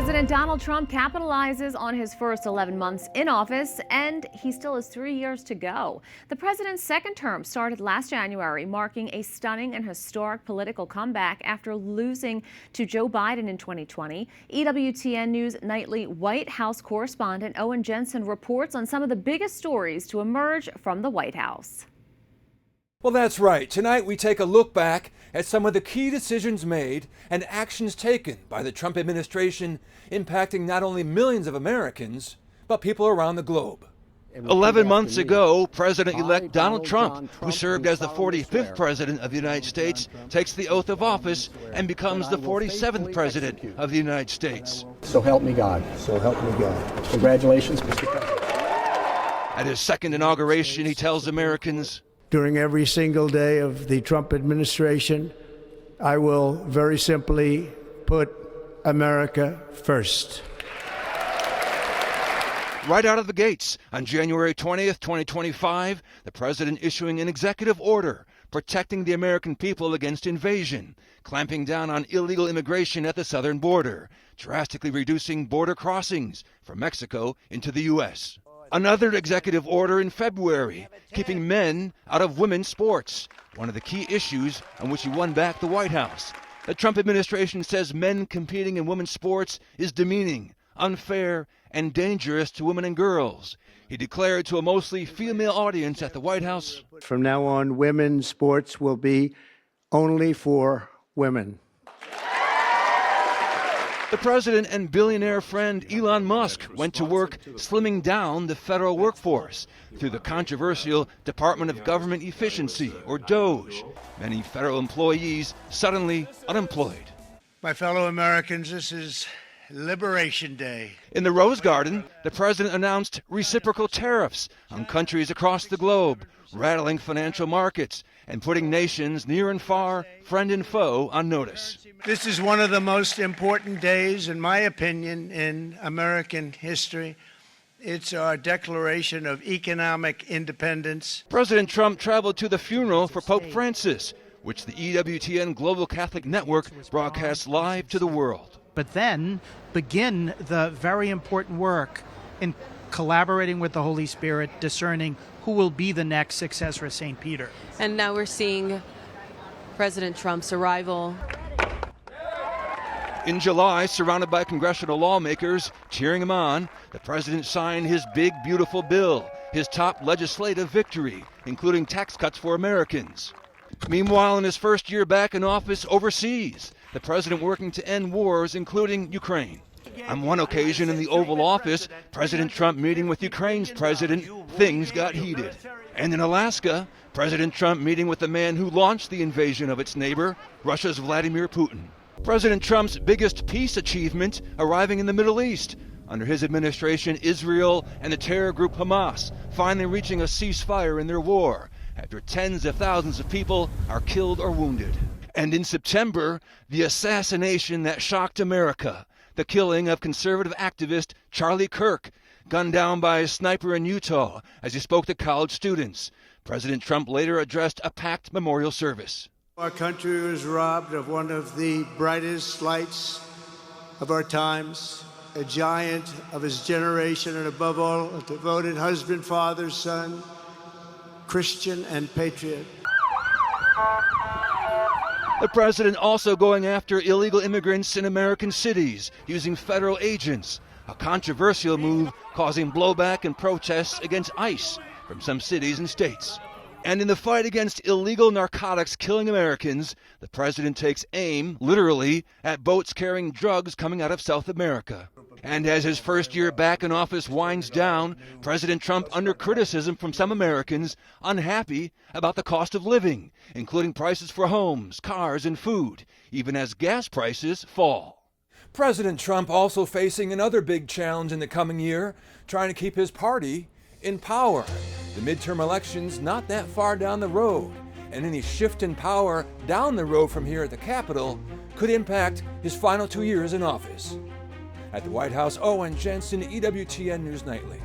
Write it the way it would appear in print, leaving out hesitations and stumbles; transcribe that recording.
President Donald Trump capitalizes on his first 11 months in office, and he still has 3 years to go. The president's second term started last January, marking a stunning and historic political comeback after losing to Joe Biden in 2020. EWTN News Nightly White House correspondent Owen Jensen reports on some of the biggest stories to emerge from the White House. Well, that's right. Tonight we take a look back at some of the key decisions made and actions taken by the Trump administration, impacting not only millions of Americans, but people around the globe. 11 months ago, President-elect Donald Trump, who served as the 45th President of the United States, takes the oath of office and becomes the 47th President of the United States. So help me God. So help me God. Congratulations, Mr. President. At his second inauguration, he tells Americans, During every single day of the Trump administration, I will very simply put America first. Right out of the gates, on January 20th, 2025, the president issuing an executive order protecting the American people against invasion, clamping down on illegal immigration at the southern border, drastically reducing border crossings from Mexico into the U.S. Another executive order in February, keeping men out of women's sports, one of the key issues on which he won back the White House. The Trump administration says men competing in women's sports is demeaning, unfair, and dangerous to women and girls. He declared to a mostly female audience at the White House, From now on, women's sports will be only for women. The president and billionaire friend Elon Musk went to work slimming down the federal workforce through the controversial Department of Government Efficiency, or DOGE. Many federal employees suddenly unemployed. My fellow Americans, this is Liberation Day. In the Rose Garden, the president announced reciprocal tariffs on countries across the globe, rattling financial markets and putting nations near and far, friend and foe, on notice. This is one of the most important days, in my opinion, in American history. It's our declaration of economic independence. President Trump traveled to the funeral for Pope Francis, which the EWTN Global Catholic Network broadcasts live to the world. But then begin the very important work in collaborating with the Holy Spirit, discerning who will be the next successor of St. Peter. And now we're seeing President Trump's arrival. In July, surrounded by congressional lawmakers cheering him on, the president signed his big, beautiful bill, his top legislative victory, including tax cuts for Americans. Meanwhile, in his first year back in office overseas, the president working to end wars, including Ukraine. On one occasion in the Oval Office, President Trump meeting with Ukraine's president, things got heated. And in Alaska, President Trump meeting with the man who launched the invasion of its neighbor, Russia's Vladimir Putin. President Trump's biggest peace achievement arriving in the Middle East. Under his administration, Israel and the terror group Hamas finally reaching a ceasefire in their war, after tens of thousands of people are killed or wounded. And in September, the assassination that shocked America, the killing of conservative activist Charlie Kirk, gunned down by a sniper in Utah as he spoke to college students. President Trump later addressed a packed memorial service. Our country was robbed of one of the brightest lights of our times, a giant of his generation, and above all, a devoted husband, father, son, Christian, and patriot. The president also going after illegal immigrants in American cities using federal agents, a controversial move causing blowback and protests against ICE from some cities and states. And in the fight against illegal narcotics killing Americans, the president takes aim, literally, at boats carrying drugs coming out of South America. And as his first year back in office winds down, President Trump under criticism from some Americans, unhappy about the cost of living, including prices for homes, cars, and food, even as gas prices fall. President Trump also facing another big challenge in the coming year, trying to keep his party in power. The midterm elections not that far down the road, and any shift in power down the road from here at the Capitol could impact his final 2 years in office. At the White House, Owen Jensen, EWTN News Nightly.